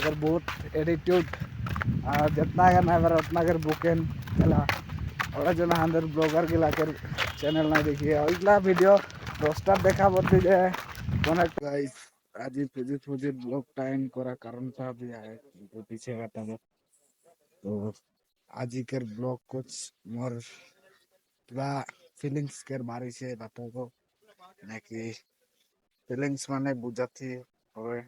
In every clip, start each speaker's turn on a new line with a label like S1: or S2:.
S1: अगर बहुत एटीट्यूड जितना है ना एवर उतना कर बुकेन एला ওরা যেন আমাদের ব্লগার গিলাকের চ্যানেল নাই দেখিয়ে ওইগুলা ভিডিও রোস্টার দেখা বলতে যে কোন একটা গাইস আজি ফুজির ব্লগ টাইম করার কারণটা भी है तो पीछे का तो आजिकर ब्लॉग कुछ मोर पूरा फीलिंग्स के बारे से बताओ নাকি ফিলিংস মানে বুঝাতে হবে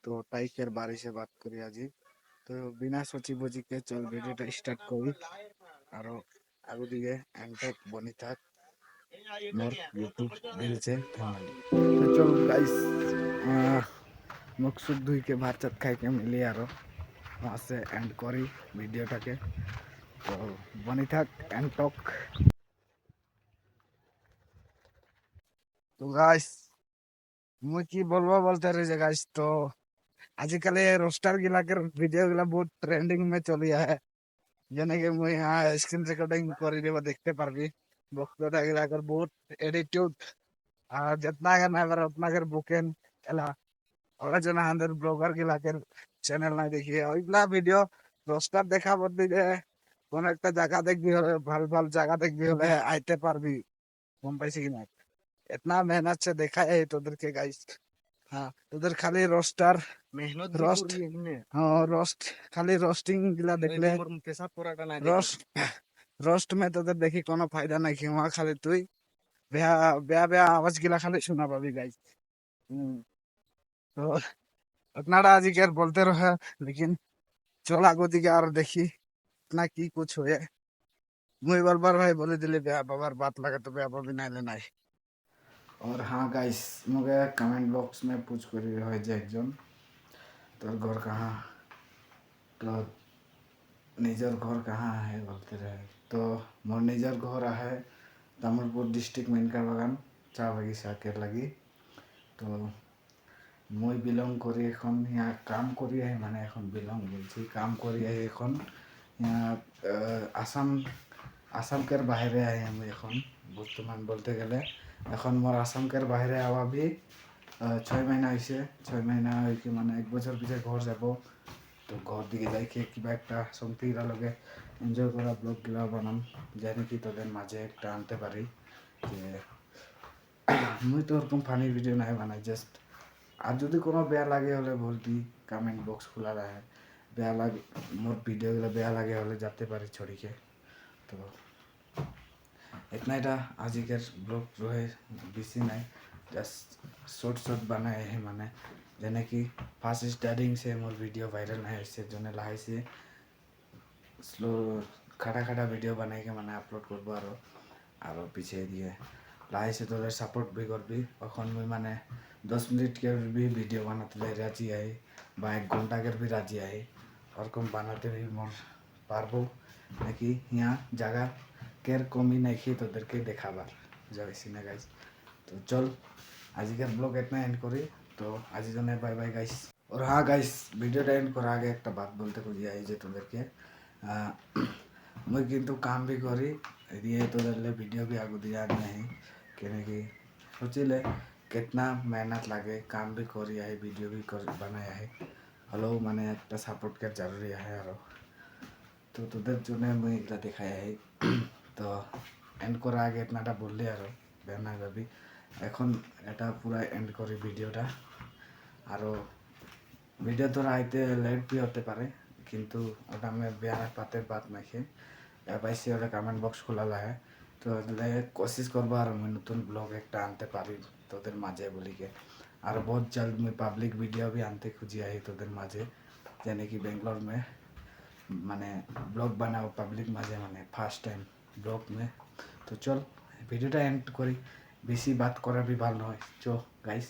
S1: তো টাইকের বারে সে বাত করি আজি তো বিনা সোচি বুঝি के चल ভিডিওটা স্টার্ট করি আর আগে দিকে এন্টেক বনি থাক মোর ইউটিউব দিল से ফ্যামিলি তো চল গাইস মুখ সুখ ধুই के ভাত চাত খাই के মিলি আর वहां से एंड करी ভিডিওটাকে তো বনি থাক এন্ড টক তো গাইস মুই কি বলবো বলতে রে যে গাইস তো आजकल रोस्टर गिलाकर वीडियो गिला बहुत ट्रेंडिंग में चली है जने कि मुई यहाँ स्क्रीन रिकॉर्डिंग करी देबा देखते पारबी बक्तोटा गिलाकर बहुत एटीट्यूड जितना कर ना उतना कर बुकेन एला ওরা যেন আমাদের ব্লগার गिलाकर চ্যানেল নাই দেখিয়ে ওইগুলা ভিডিও রোস্টার দেখা বলতে যে কোন একটা জায়গা দেখবি হলে ভাল ভাল জায়গা দেখবি হলে আইতে পারবি কম পাইছি কিনা इतना मेहनत से देखा है তোদেরকে গাইস हाँ তোদের খালি রোস্টার
S2: मेहनत भी
S1: रोस्ट
S2: करी है
S1: हाँ रोस्ट खाली रोस्टिंग गिला देखले
S2: पेशा पूराटा ना
S1: रोस्ट रोस्ट में तो देखी कोनो फायदा नहीं कि वहाँ खाली तुई बेहा बेहा बेहा आवाज गिला खाली सुना पाबी गाइस तो उतना आज के बोलते रहे लेकिन चल आगो दिखे और देखी इतना की कुछ हो मुई बार बार भाई बोले दिले बेहा बाबार बात लगे तो बेहा बाबी नहीं लेना है और हाँ गाइस मुझे कमेंट बॉक्स में पूछ करी रहे जे एकजन तोर घर कहाँ तो निजर घर कहाँ है बोलते रहे तो मोर निजर घर है तामुलपुर डिस्ट्रिक्ट मेनका बागान चा बागिचा के लगी तो মই বিলং করি এখন यहाँ काम করি আহি মানে এখন বিলং বলছি কাম করি আহি এখন यहाँ আসাম আসামকের বাইরে আহি আমি এখন বর্তমান বলতে গেলে এখন মোর আসামকের বাইরে আওয়া भी 6 মহিনা হয়েছে 6 মহিনা হয়েছে মানে 1 বছর পিছে ঘর যাব তো ঘর দিকে যাইকে কিবা একটা সঙ্গীরা লগে এনজয় করা ব্লগ গিলা বানাম জানি কি তোদের মাঝে একটা আনতে পারি যে মুই তো ওরকম ফানি ভিডিও নাই বানাই জাস্ট আর যদি কোনো বেয়া লাগে হলে বলবি কমেন্ট বক্স খোলা रहा है বেয়া লাগে মোর ভিডিওগুলো বেয়া লাগে হলে যেতে পারি ছড়িকে তো इतना এটা আজিকের ব্লগ রহে বেশি নাই জাস্ট শর্ট শর্ট বানায় হে মানে যেনে কি ফার্স্ট স্টার্টিং से मोर वीडियो वायरल नहीं इससे जोने लाहे से स्लो खड़ा खड़ा वीडियो बनाई के मैंने अपलोड करबो आरो पीछे दिए लाहे से তোদের সাপোর্ট भी করবি এখন মুই মানে 10 मिनट के भी वीडियो बनाते राजी है বা 1 घंटा के भी राजी है ওরকম বানাতে भी मोर পারবো নাকি यहाँ जगह केर कमी नहीं তোদেরকে দেখাবার যাইছি না গাইস তো চল আজকের ব্লগ इतना एंड करी तो आज जने बाय बाय गाइस और हाँ गाइस वीडियो एंड करा आगे एक बात बोलते खुजी आई जे তোদেরকে मुई किन्तु काम भी करी দিয়ে তোদেরলে ভিডিও भी आगो दिया नहीं कि सोचिले कितना मेहनत लगे काम भी करी है वीडियो भी कर बनाया है हेलो माने एक सपोर्ट के जरूरी है और तो তোদের জন্য মুই এটা দেখাই है তো এন্ড করা আগে এতনাটা বললি আর বেনা ভাবি এখন এটা পুরো এন্ড করি ভিডিওটা আর ভিডিও তো আইতে লেট भी হতে পারে কিন্তু ওটা আমি বেয়ার পাতে বাত নাকি পাইছি ওটা কমেন্ট বক্স খোলা লাগে তো कोशिश করব আর আমি নতুন ব্লগ একটা আনতে পারি তোদের মাঝে বলিকে আর बहुत जल्द मैं पब्लिक वीडियो भी आनते खुजी आई তোদের মাঝে यानी कि बेंगलोर में माने ब्लॉग बनाओ पब्लिक माঝে माने फर्स्ट टाइम ब्लॉग में तो चल ভিডিওটা এন্ড করি বেশি বাত করা भी ভালো নয় চো গাইস